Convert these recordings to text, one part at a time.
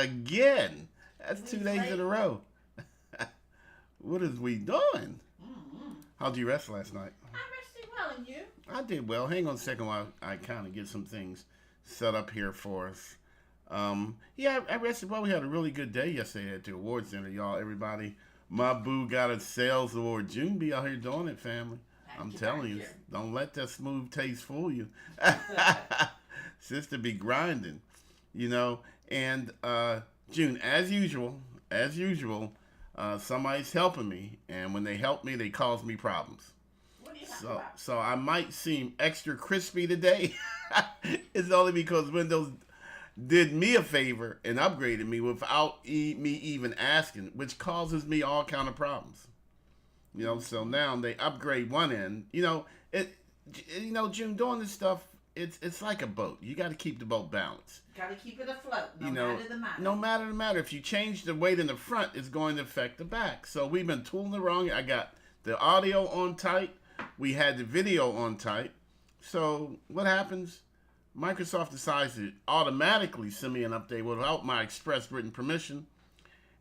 Again. That's We 2 days in a late. row. What is we doing? Mm-hmm. How'd you rest last night? I rested well, and you? I did well. Hang on a second while I kind of get some things set up here for us. Yeah, I rested well. We had a really good day yesterday at the awards center, y'all. Everybody, my boo got a sales award. June be out here doing it, family. I'm Thank you, telling thank you, you. don't let that smooth taste fool you. Sister be grinding, you know. And June, as usual, somebody's helping me, and when they help me, they cause me problems. What are you talking So, about? so I might seem extra crispy today. It's only because Windows did me a favor and upgraded me without me even asking, which causes me all kind of problems. So now they upgrade one end. It. June, doing this stuff, it's like a boat. You got to keep the boat balanced. Got to keep it afloat, no You know, matter the matter. no matter the matter. If you change the weight in the front, it's going to affect the back. So we've been tooling it wrong. I got the audio on tight. We had the video on tight. So what happens? Microsoft decides to automatically send me an update without my express written permission,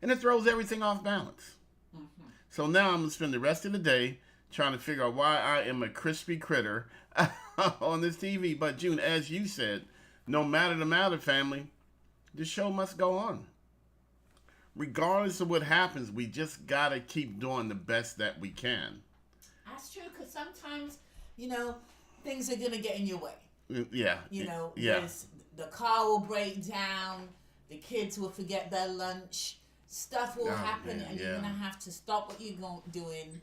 and it throws everything off balance. Mm-hmm. So now I'm gonna spend the rest of the day trying to figure out why I am a crispy critter on this TV. But June, as you said, no matter the matter, family, the show must go on. Regardless of what happens, we just gotta keep doing the best that we can. That's true, because sometimes, you know, things are going to get in your way. Yeah. You know, Yeah. the car will break down, the kids will forget their lunch, stuff will Oh, happen, man, and yeah. you're going to have to stop what you're doing,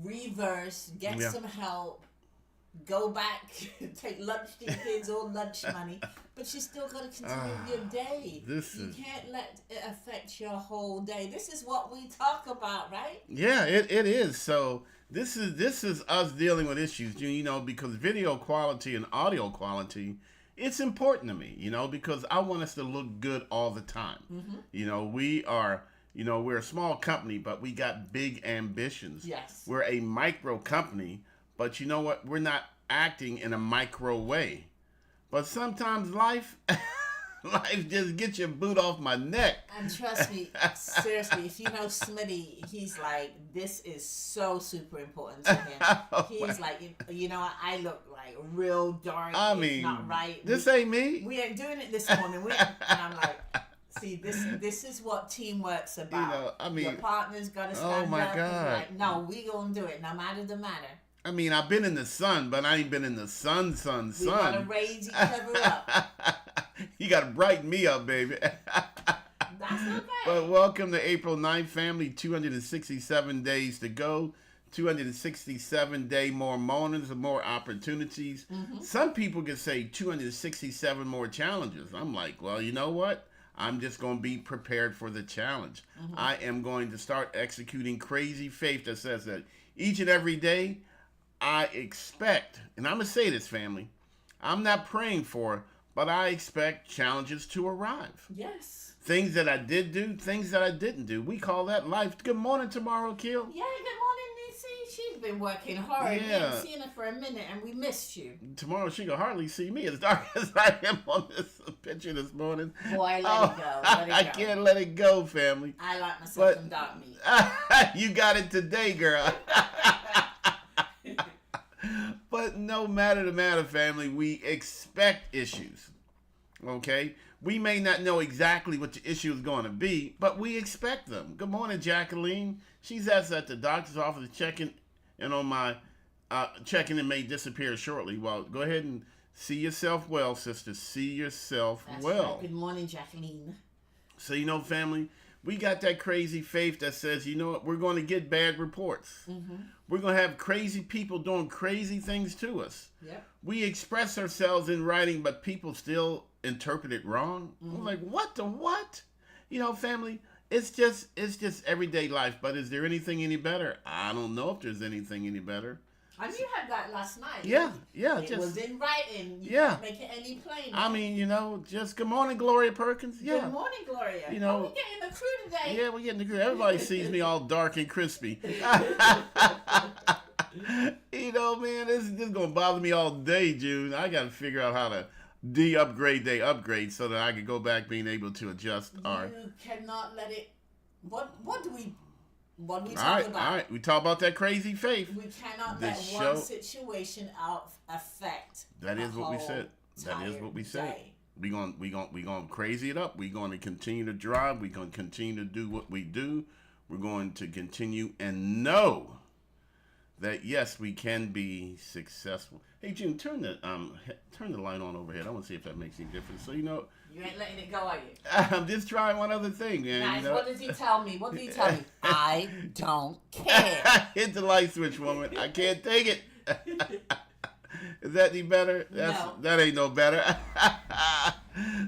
reverse, get Yeah. some help, go back, take lunch to your kids or lunch money, but you still got to continue your day. You can't let it affect your whole day. This is what we talk about, right? Yeah, it is. So this is us dealing with issues, because video quality and audio quality, it's important to me, because I want us to look good all the time. Mm-hmm. We're a small company, but we got big ambitions. Yes. We're a micro company, but you know what? We're not acting in a micro way. But sometimes life just gets your boot off my neck. And trust me, seriously, if you know Smitty, he's like, this is so super important to him. Oh, He's like, I look like real dark. I It's mean, not right. this ain't me. We ain't doing it this morning. And I'm like, see, this is what teamwork's about. Your partner's got to stand oh my up God. and be like, no, we gonna do it, no matter the matter. I mean, I've been in the sun, but I ain't been in the sun. We gotta raise each other up. You gotta brighten me up, baby. That's okay. But welcome to April 9th, family. 267 days to go. 267 more moments, more opportunities. Mm-hmm. Some people could say 267 more challenges. I'm like, well, you know what? I'm just going to be prepared for the challenge. Mm-hmm. I am going to start executing crazy faith that says that each and every day I expect, and I'm going to say this, family, I'm not praying for, but I expect challenges to arrive. Yes. Things that I did do, things that I didn't do. We call that life. Good morning, Tomorrow Kill. Yeah, good morning, Nisi. She's been working hard. We haven't seen her for a minute, and we missed you. Tomorrow she can hardly see me as dark as I am on this picture this morning. Boy, let it go. Let it go. I can't let it go, family. I like myself some dark meat. You got it today, girl. But no matter the matter, family, we expect issues. Okay? We may not know exactly what the issue is going to be, but we expect them. Good morning, Jacqueline. She's at the doctor's office checking in on my checking and may disappear shortly. Well, go ahead and see yourself well, sister. See yourself That's well. Right. Good morning, Jacqueline. So, family, we got that crazy faith that says, you know what, we're going to get bad reports. Mm-hmm. We're going to have crazy people doing crazy things to us. Yep. We express ourselves in writing, but people still interpret it wrong. Mm-hmm. We're like, what the what? Family, it's just everyday life. But is there anything any better? I don't know if there's anything any better. And you had that last night. Yeah. It was in writing. You can't make it any plainer. I mean, just good morning, Gloria Perkins. Yeah. Good morning, Gloria. We're getting the crew today. Yeah, we're getting the crew. Everybody sees me all dark and crispy. Man, this is going to bother me all day, June. I got to figure out the upgrade they upgrade so that I could go back being able to adjust our. You cannot let it. What do we talk about? All right. We talk about that crazy faith. We cannot let one situation affect. That is what we said. That is what we said. We gonna crazy it up. We're going to continue to drive. We're going to continue to do what we do. We're going to continue and know that yes, we can be successful. Hey June, turn the light on overhead. I want to see if that makes any difference. So you ain't letting it go, are you? I'm just trying one other thing, man. Nice. What does he tell me? What did he tell me? I don't care. Hit the light switch, woman. I can't take it. Is that any better? No. That ain't no better.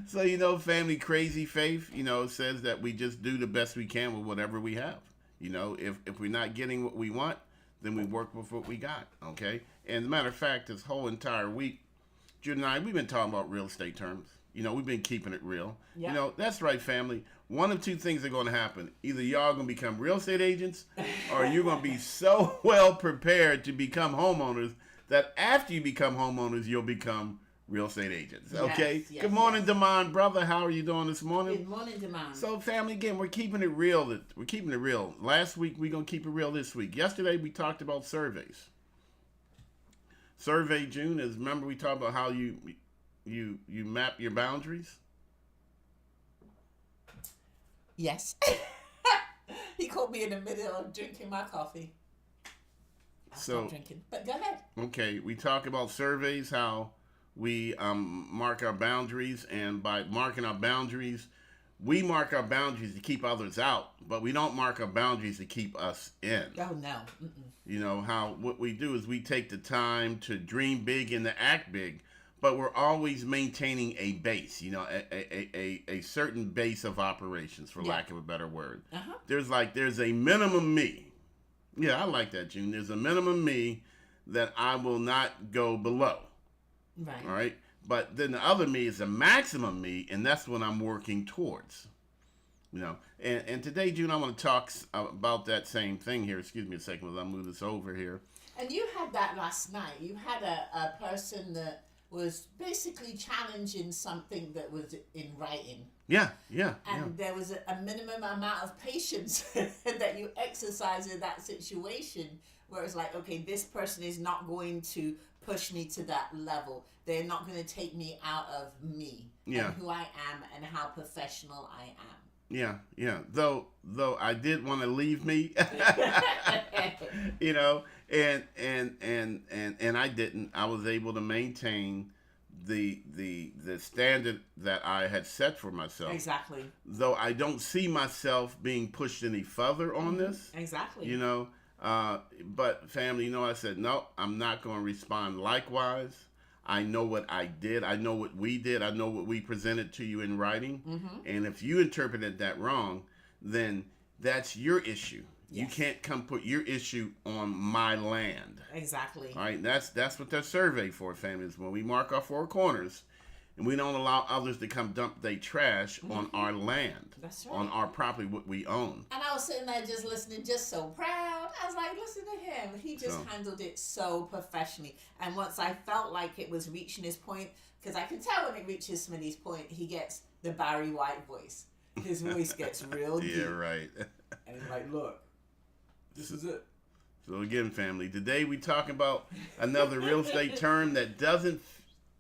So, family crazy faith, says that we just do the best we can with whatever we have. If we're not getting what we want, then we work with what we got, okay? And as a matter of fact, this whole entire week, Jude and I, we've been talking about real estate terms. We've been keeping it real. Yep. That's right, family. One of two things are going to happen. Either y'all going to become real estate agents or you're going to be so well prepared to become homeowners that after you become homeowners, you'll become real estate agents. Okay? Yes, Good morning, Damon, brother. How are you doing this morning? Good morning, Damon. So, family, again, we're keeping it real. We're keeping it real. Last week, we're going to keep it real this week. Yesterday, we talked about surveys. Survey June is, remember we talked about how you map your boundaries? Yes. He caught me in the middle of drinking my coffee. I stopped drinking, but go ahead. Okay, we talk about surveys, how we mark our boundaries, and by marking our boundaries, we mark our boundaries to keep others out, but we don't mark our boundaries to keep us in. Oh, no. Mm-mm. What we do is we take the time to dream big and to act big, but we're always maintaining a base, a certain base of operations, for lack of a better word. Uh-huh. There's a minimum me. Yeah, I like that, June. There's a minimum me that I will not go below. Right. All right. But then the other me is a maximum me, and that's what I'm working towards. And today, June, I want to talk about that same thing here. Excuse me a second as I move this over here. And you had that last night. You had a person that was basically challenging something that was in writing. Yeah. And there was a minimum amount of patience that you exercise in that situation, where it's like, okay, this person is not going to push me to that level. They're not going to take me out of me and who I am and how professional I am. Yeah. Though I did want to leave me, and I didn't. I was able to maintain the standard that I had set for myself. Exactly. Though I don't see myself being pushed any further on this. Exactly. But family, I said, no, I'm not going to respond likewise. I know what I did. I know what we did. I know what we presented to you in writing. Mm-hmm. And if you interpreted that wrong, then that's your issue. Yes. You can't come put your issue on my land. Exactly. All right. That's what that survey for, family, is when we mark our four corners and we don't allow others to come dump their trash on our land. That's right. On our property, what we own. And I was sitting there just listening, just so proud. I was like, listen to him. He just handled it so professionally. And once I felt like it was reaching his point, because I can tell when it reaches Smitty's point, he gets the Barry White voice. His voice gets real deep. Yeah, right. And he's like, look, this is it. So again, family, today we talk about another real estate term that doesn't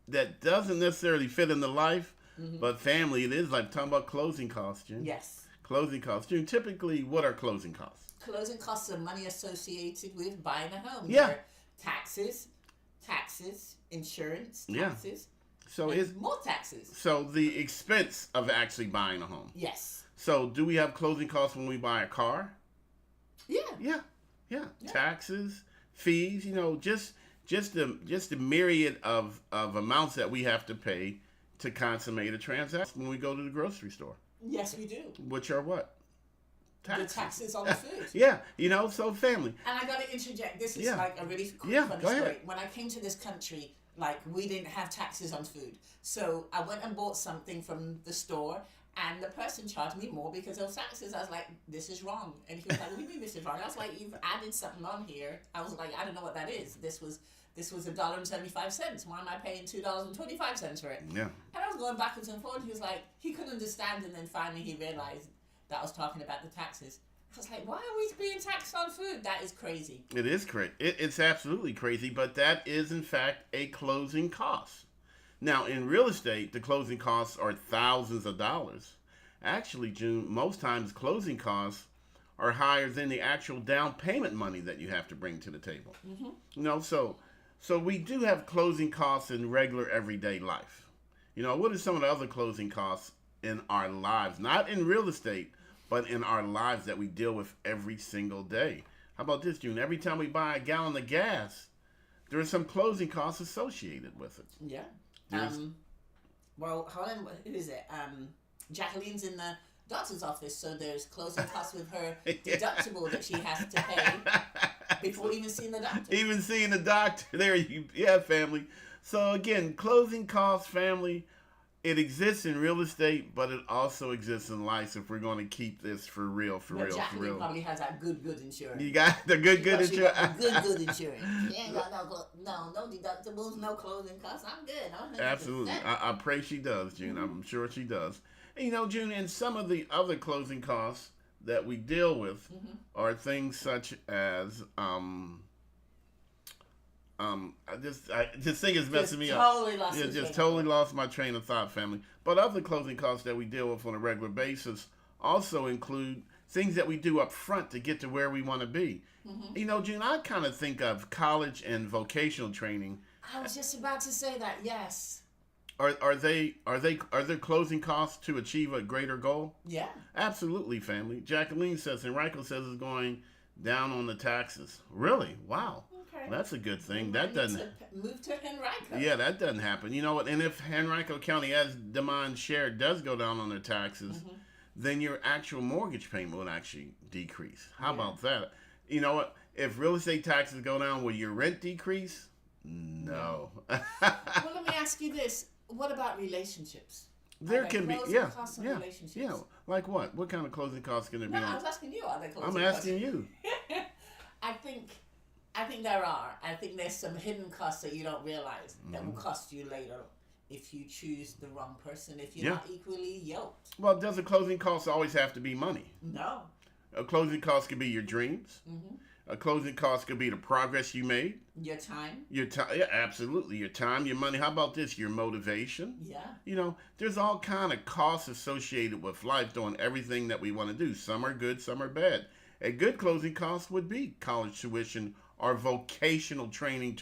necessarily fit in the life, but family, it is like talking about closing costs, June. Yes. Closing costs. June, typically, what are closing costs? Closing costs are money associated with buying a home. Yeah. They're taxes, insurance, taxes. Yeah. So it's more taxes. So the expense of actually buying a home. Yes. So do we have closing costs when we buy a car? Yeah. Taxes, fees, just the myriad of amounts that we have to pay to consummate a transaction when we go to the grocery store. Yes, we do. Which are what? Taxes. The taxes on the food. Yeah, so family. And I got to interject. This is like a really quick funny story. When I came to this country, we didn't have taxes on food. So I went and bought something from the store, and the person charged me more because of taxes. I was like, this is wrong. And he was like, what do you mean this is wrong? I was like, you've added something on here. I was like, I don't know what that is. This was this was $1.75. Why am I paying $2.25 for it? Yeah. And I was going backwards and forwards. He was like, he couldn't understand, and then finally he realized that I was talking about the taxes. I was like, why are we being taxed on food? That is crazy. It is crazy. It's absolutely crazy, but that is, in fact, a closing cost. Now, in real estate, the closing costs are thousands of dollars. Actually, June, most times closing costs are higher than the actual down payment money that you have to bring to the table. Mm-hmm. You know, so we do have closing costs in regular everyday life. You know, what are some of the other closing costs in our lives? Not in real estate, but in our lives that we deal with every single day. How about this, June? Every time we buy a gallon of gas, there are some closing costs associated with it. Yeah. Well, hold on. Who is it? Jacqueline's in the doctor's office, so there's closing costs with her deductible that she has to pay before even seeing the doctor. Even seeing the doctor. There you, yeah, family. So again, closing costs, family. It exists in real estate, but it also exists in life. If we're going to keep this for real, Jacqueline probably has that good insurance. You got the good insurance. Good insurance. She ain't got no deductibles, no closing costs. I'm good. Absolutely. I pray she does, June. Mm-hmm. I'm sure she does. And, you know, June, and some of the other closing costs that we deal with are things such as this thing is messing me up. Totally lost my train of thought, family. But other closing costs that we deal with on a regular basis also include things that we do up front to get to where we want to be. Mm-hmm. You know, June, I kind of think of college and vocational training. I was just about to say that. Yes. Are there closing costs to achieve a greater goal? Yeah. Absolutely, family. Jacqueline says, Enrico says it's going down on the taxes. Really? Wow. Okay. Well, that's a good thing. That doesn't move to Henrico. Yeah, that doesn't happen. You know what? And if Henrico County, as Demond shared, does go down on their taxes, then your actual mortgage payment will actually decrease. How about that? You know what? If real estate taxes go down, will your rent decrease? No. Well, let me ask you this: what about relationships? There can be, costs on relationships? Yeah. Like what? What kind of closing costs can there be? No, I was asking you. Are there closing costs? I'm asking you. I think there are. I think there's some hidden costs that you don't realize that will cost you later if you choose the wrong person, if you're not equally yoked. Well, does a closing cost always have to be money? No. A closing cost could be your dreams. Mm-hmm. A closing cost could be the progress you made. Your time. Your time, yeah, absolutely. Your time, your money. How about this? Your motivation. Yeah. You know, there's all kind of costs associated with life doing everything that we want to do. Some are good, some are bad. A good closing cost would be college tuition or vocational training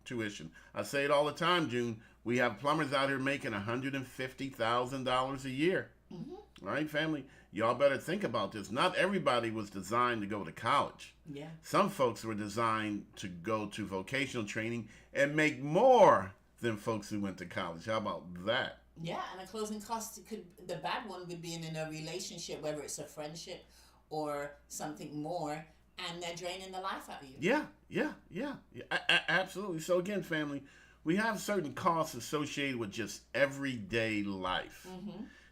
tuition. I say it all the time, June. We have plumbers out here making $150,000 a year. Mm-hmm. All right, family? Y'all better think about this. Not everybody was designed to go to college. Yeah. Some folks were designed to go to vocational training and make more than folks who went to college. How about that? Yeah, and a closing cost the bad one would be in a relationship, whether it's a friendship or something more, and they're draining the life out of you. Yeah. Absolutely. So again, family, we have certain costs associated with just everyday life,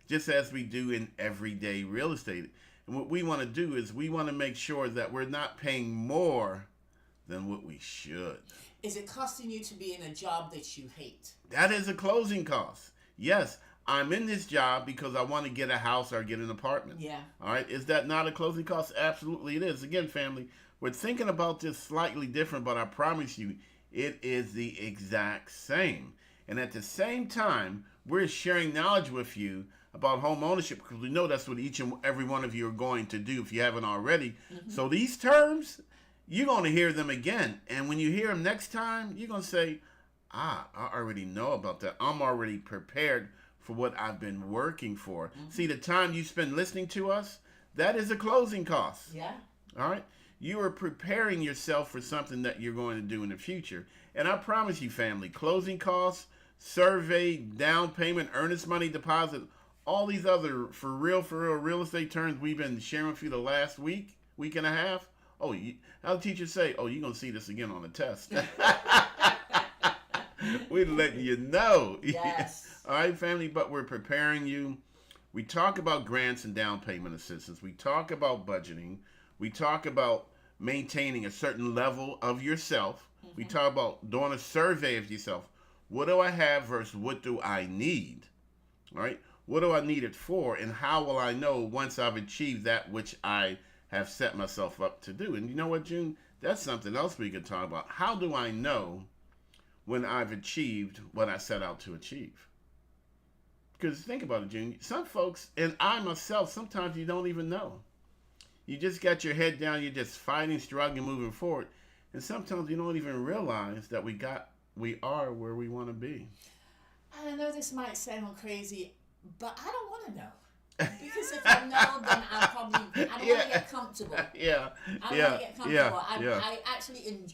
just as we do in everyday real estate. And what we want to do is we want to make sure that we're not paying more than what we should. Is it costing you to be in a job that you hate? That is a closing cost. Yes, I'm in this job because I want to get a house or get an apartment. Yeah. All right. Is that not a closing cost? Absolutely it is. Again, family, we're thinking about this slightly different, but I promise you it is the exact same. And at the same time, we're sharing knowledge with you about home ownership because we know that's what each and every one of you are going to do if you haven't already. So these terms, you're going to hear them again. And when you hear them next time, you're going to say, I already know about that. I'm already prepared for what I've been working for. See, the time you spend listening to us, that is a closing cost. Yeah. All right? You are preparing yourself for something that you're going to do in the future. And I promise you, family, closing costs, survey, down payment, earnest money deposit, all these other for real real estate terms we've been sharing with you the last week and a half. Oh, how the teachers say, oh, you're going to see this again on the test. We're letting you know. Yes. All right, family, but we're preparing you. We talk about grants and down payment assistance. We talk about budgeting. We talk about maintaining a certain level of yourself. We talk about doing a survey of yourself. What do I have versus what do I need? Right? What do I need it for? And how will I know once I've achieved that which I have set myself up to do? And you know what, June? That's something else we could talk about. How do I know when I've achieved what I set out to achieve? Because think about it, June. Some folks, and I myself, sometimes you don't even know. You just got your head down. You're just fighting, struggling, moving forward. And sometimes you don't even realize that we are where we want to be. I know this might sound crazy, but I don't want to know. Because if I know, then I don't want to get comfortable. I don't want to get comfortable.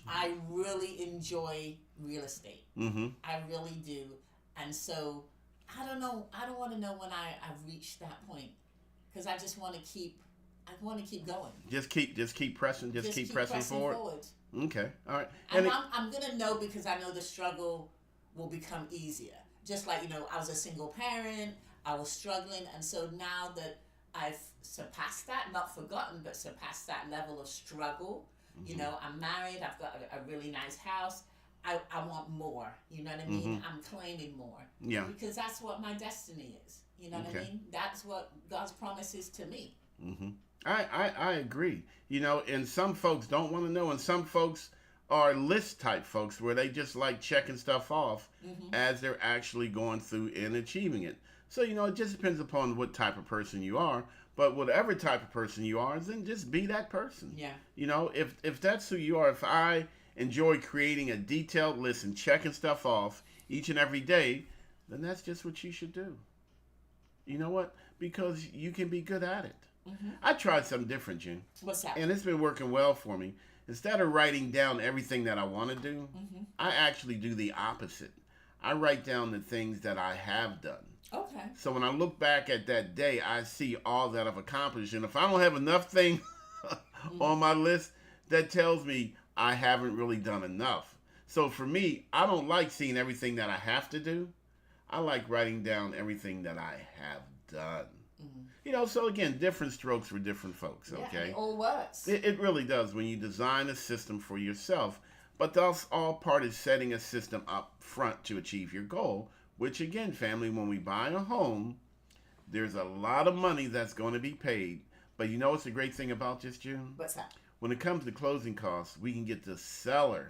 I really enjoy real estate. Mm-hmm. I really do. And so, I don't know. I don't want to know when I've reached that point. Because I just want to keep going. Just keep pressing. Just keep pressing forward. Okay. All right. And I'm going to know because I know the struggle will become easier. Just like, I was a single parent. I was struggling, and so now that I've surpassed that, not forgotten, but surpassed that level of struggle, I'm married, I've got a really nice house, I want more, you know what I mean? I'm claiming more. Yeah. Because that's what my destiny is, you know what I mean? That's what God's promise is to me. Mm-hmm. I agree. And some folks don't want to know, and some folks are list type folks where they just like checking stuff off as they're actually going through and achieving it. So, it just depends upon what type of person you are. But whatever type of person you are, then just be that person. Yeah. If that's who you are, if I enjoy creating a detailed list and checking stuff off each and every day, then that's just what you should do. You know what? Because you can be good at it. Mm-hmm. I tried something different, June. What's that? And it's been working well for me. Instead of writing down everything that I want to do, I actually do the opposite. I write down the things that I have done. Okay. So when I look back at that day, I see all that I've accomplished. And if I don't have enough things on my list, that tells me I haven't really done enough. So for me, I don't like seeing everything that I have to do. I like writing down everything that I have done. So again, different strokes for different folks, okay? Yeah, it all works. It really does when you design a system for yourself. But that's all part of setting a system up front to achieve your goal. Which again, family, when we buy a home, there's a lot of money that's going to be paid. But you know what's the great thing about this, June? What's that? When it comes to closing costs, we can get the seller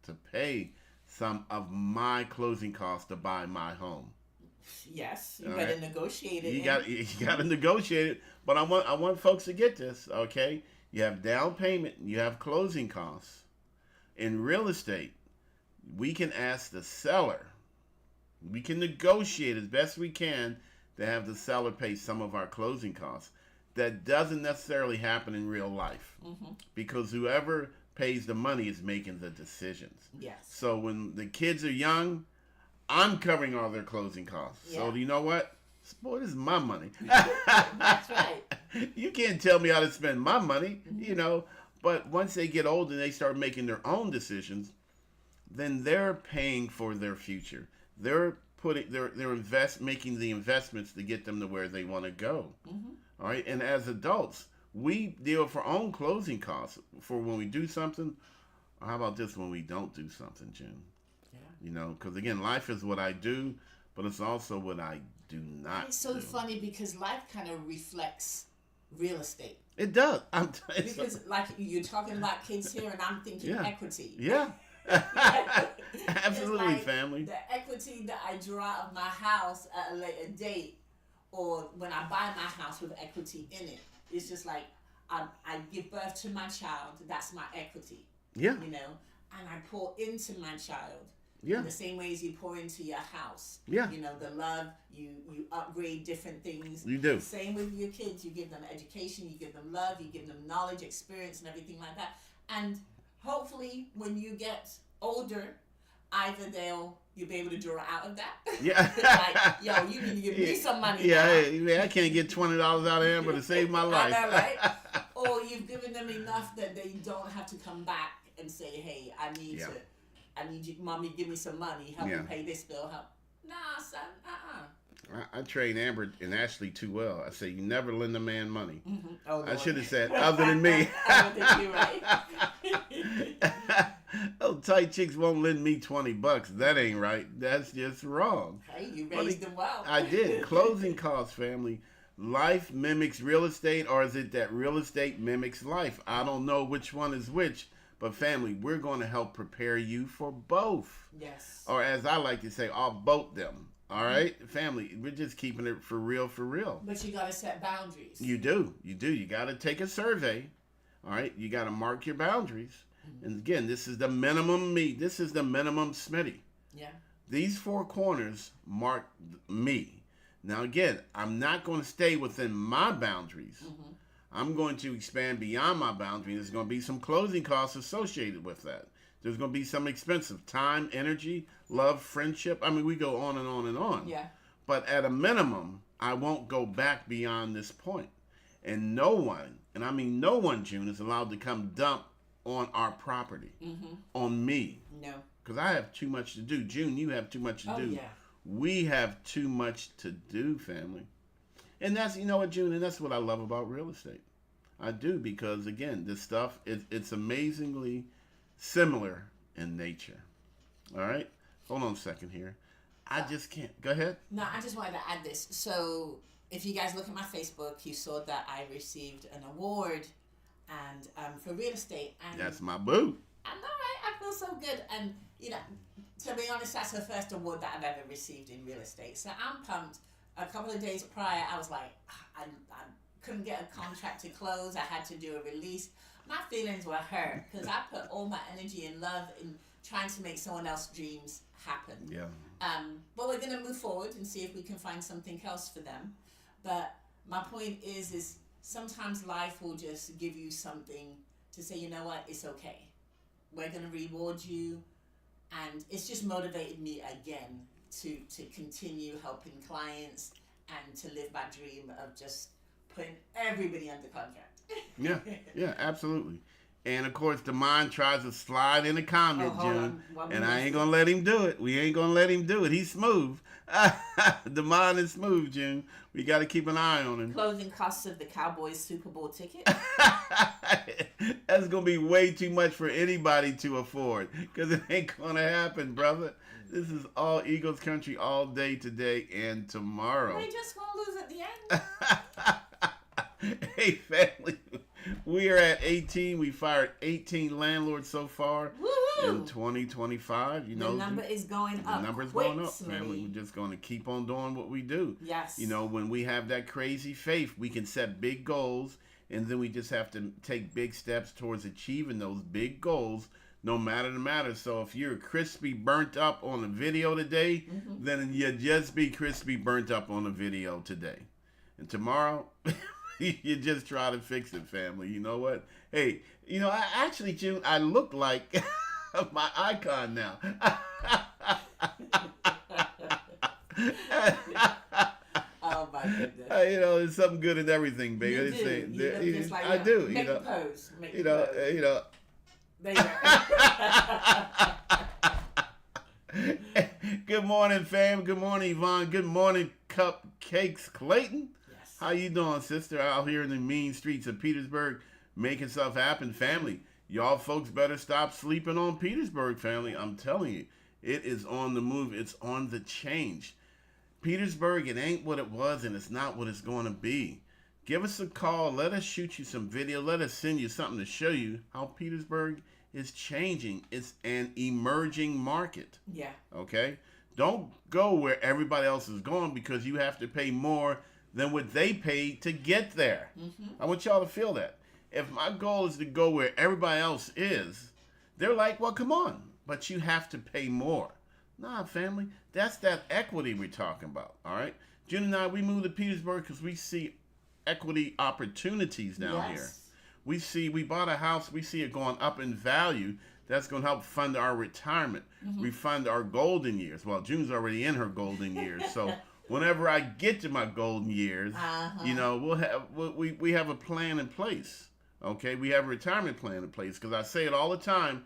to pay some of my closing costs to buy my home. Yes, you better negotiate it. You got to negotiate it. But I want folks to get this, okay? You have down payment, you have closing costs. In real estate, we can ask the seller. We can negotiate as best we can to have the seller pay some of our closing costs. That doesn't necessarily happen in real life because whoever pays the money is making the decisions. Yes. So when the kids are young, I'm covering all their closing costs. Yeah. So you know what? Boy, this is my money. That's right. You can't tell me how to spend my money, But once they get old and they start making their own decisions, then they're paying for their future. They're making the investments to get them to where they want to go. All right, and as adults, we deal with our own closing costs for when we do something. Or how about this when we don't do something, June? Yeah. Because again, life is what I do, but it's also what I do not. It's so funny because life kind of reflects real estate. It does. Because like you're talking about kids here, and I'm thinking equity. Yeah. Absolutely, like family. The equity that I draw out of my house at a later date, or when I buy my house with equity in it, it's just like I give birth to my child. That's my equity. Yeah. And I pour into my child. Yeah. In the same way as you pour into your house. Yeah. The love, you upgrade different things. You do. Same with your kids. You give them education, you give them love, you give them knowledge, experience, and everything like that. And hopefully, when you get older, either you'll be able to draw out of that. Yeah. Like, yo, you need to give me some money. Yeah, now. I can't get $20 out of Amber to save my life. I know, right? Or you've given them enough that they don't have to come back and say, hey, I need you, mommy, give me some money. Help me pay this bill. Nah, son, I train Amber and Ashley too well. I say, you never lend a man money. Mm-hmm. Oh, Lord. I should have said, other than me. I don't think you're right. Oh, tight chicks won't lend me $20. That ain't right. That's just wrong. Hey, you raised them well. I did. Closing costs, family. Life mimics real estate, or is it that real estate mimics life? I don't know which one is which, but family, we're going to help prepare you for both. Yes. Or as I like to say, I'll boat them. All right, family, we're just keeping it for real, for real. But you got to set boundaries. You do. You got to take a survey. All right, you got to mark your boundaries. And again, this is the minimum me. This is the minimum Smitty. Yeah. These four corners mark me. Now, again, I'm not going to stay within my boundaries. Mm-hmm. I'm going to expand beyond my boundaries. There's going to be some closing costs associated with that. There's going to be some expensive time, energy, love, friendship. I mean, we go on and on and on. Yeah. But at a minimum, I won't go back beyond this point. And no one, and I mean no one, June, is allowed to come dump on our property, on me. No. Because I have too much to do. June, you have too much to do. Yeah. We have too much to do, family. And that's, you know what, June, and that's what I love about real estate. I do, because, again, this stuff, it's amazingly similar in nature. All right? Hold on a second here. I just can't. Go ahead. No, I just wanted to add this. So if you guys look at my Facebook, you saw that I received an award and for real estate. And that's my boo. I know, right? I feel so good. And, you know, to be honest, that's the first award that I've ever received in real estate. So I'm pumped. A couple of days prior, I was like, I couldn't get a contract to close. I had to do a release. My feelings were hurt because I put all my energy and love in trying to make someone else's dreams happen. Yeah. But we're going to move forward and see if we can find something else for them. But my point is sometimes life will just give you something to say, you know what, it's okay. We're going to reward you. And it's just motivated me again to continue helping clients and to live my dream of just putting everybody under contract. Yeah, absolutely. And of course, the mind tries to slide in a comment, June, and I ain't gonna let him do it. We ain't gonna let him do it. He's smooth. The mind is smooth, June. We got to keep an eye on him. Closing costs of the Cowboys Super Bowl ticket. That's gonna be way too much for anybody to afford, because it ain't gonna happen, brother. This is all Eagles country all day today and tomorrow. They just gonna lose at the end. Hey, family. We are at 18. We fired 18 landlords so far. Woo-hoo! In 2025. You know, the number is going up. The number's going up, family. We're just going to keep on doing what we do. Yes. You know, when we have that crazy faith, we can set big goals, and then we just have to take big steps towards achieving those big goals, no matter the matter. So if you're crispy burnt up on a video today, then you just be crispy burnt up on a video today. And tomorrow... You just try to fix it, family. You know what? Hey, you know, June, I look like my icon now. Oh, my goodness. You know, there's something good in everything, baby. You do. You look like I do. Make you know, a pose. Make you know, pose. you know. There you go. Good morning, fam. Good morning, Yvonne. Good morning, Cupcakes Clayton. How you doing, sister? Out here in the mean streets of Petersburg, making stuff happen, family. Y'all folks better stop sleeping on Petersburg, family. I'm telling you, it is on the move. It's on the change. Petersburg, it ain't what it was, and it's not what it's going to be. Give us a call. Let us shoot you some video. Let us send you something to show you how Petersburg is changing. It's an emerging market. Yeah. Okay? Don't go where everybody else is going, because you have to pay more than what they paid to get there. I want y'all to feel that. If my goal is to go where everybody else is, they're like, well, come on, but you have to pay more. Nah, family, that's that equity we're talking about, all right? June and I, we moved to Petersburg because we see equity opportunities down here. We bought a house, we see it going up in value. That's going to help fund our retirement. We fund our golden years. Well, June's already in her golden years, so... Whenever I get to my golden years, you know, we have a plan in place. Okay, we have a retirement plan in place, because I say it all the time,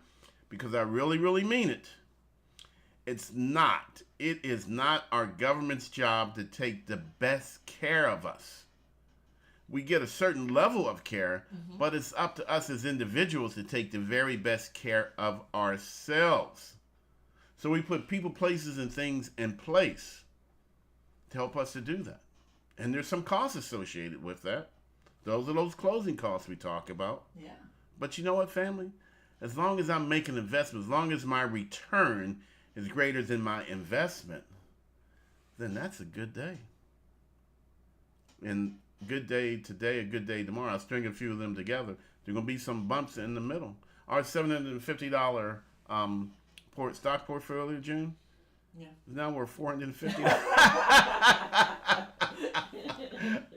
because I really, really mean it. It is not our government's job to take the best care of us. we get a certain level of care, but it's up to us as individuals to take the very best care of ourselves. So we put people, places, and things in place to help us to do that. And there's some costs associated with that. Those are those closing costs we talk about. Yeah. But you know what, family? As long as I'm making investments, as long as my return is greater than my investment, then that's a good day. And good day today, a good day tomorrow. I'll string a few of them together. There are going to be some bumps in the middle. Our $750 stock portfolio, June, is now worth $450.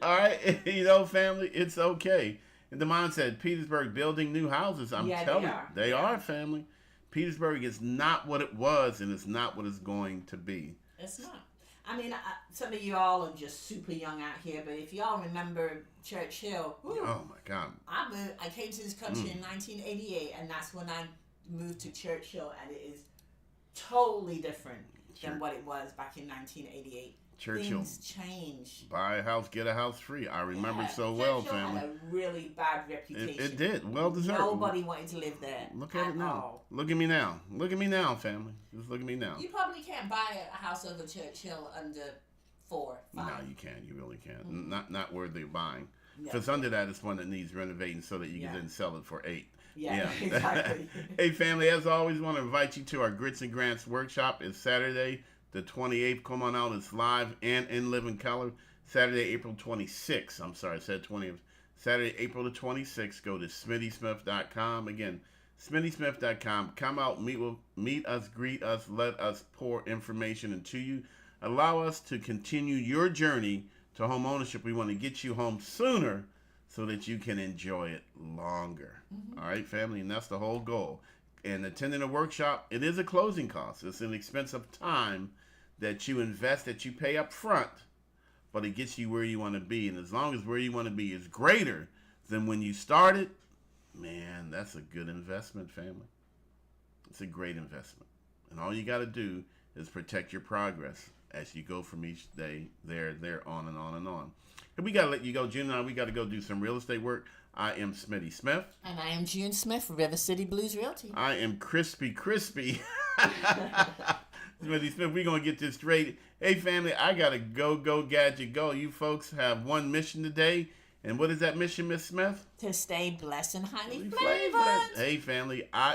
All right, you know, family, it's okay. And Damon said, Petersburg building new houses. I'm telling you, they are, family. Petersburg is not what it was, and it's not what it's going to be. It's not. I mean, some of you all are just super young out here, but if y'all remember Churchill, oh my God! I came to this country in 1988, and that's when I moved to Churchill, and it is totally different than what it was back in 1988. Churchill. Things change. Buy a house, get a house free. I remember so well, Churchill family. had a really bad reputation. It did. Well deserved. Nobody wanted to live there. Look at it now. All. Look at me now. Look at me now, family. Just look at me now. You probably can't buy a house over Churchill under 4, 5. No, you can't. You really can't. Not worth they're buying. Yeah. If it's under that, it's one that needs renovating so that you can then sell it for 8. Yeah. Exactly. Hey, family, as always, want to invite you to our Grits and Grants workshop. It's Saturday, the 28th. Come on out. It's live and in living color. Saturday, April 26th. I'm sorry, I said 20th. Saturday, April the 26th. Go to SmittySmith.com. Again, SmittySmith.com. Come out, meet us, greet us, let us pour information into you. Allow us to continue your journey to home ownership. We want to get you home sooner so that you can enjoy it longer. All right, family, and that's the whole goal. And attending a workshop, it is a closing cost. It's an expense of time that you invest, that you pay up front, but it gets you where you want to be. And as long as where you want to be is greater than when you started, man, that's a good investment, family. It's a great investment. And all you got to do is protect your progress as you go from each day there, on and on and on. And we got to let you go, June and I. We got to go do some real estate work. I am Smitty Smith. And I am June Smith, River City Blues Realty. I am Crispy. Smitty Smith, we're going to get this straight. Hey, family, I got to go, gadget, go. You folks have one mission today. And what is that mission, Miss Smith? To stay blessed and highly flavored. Hey, family, I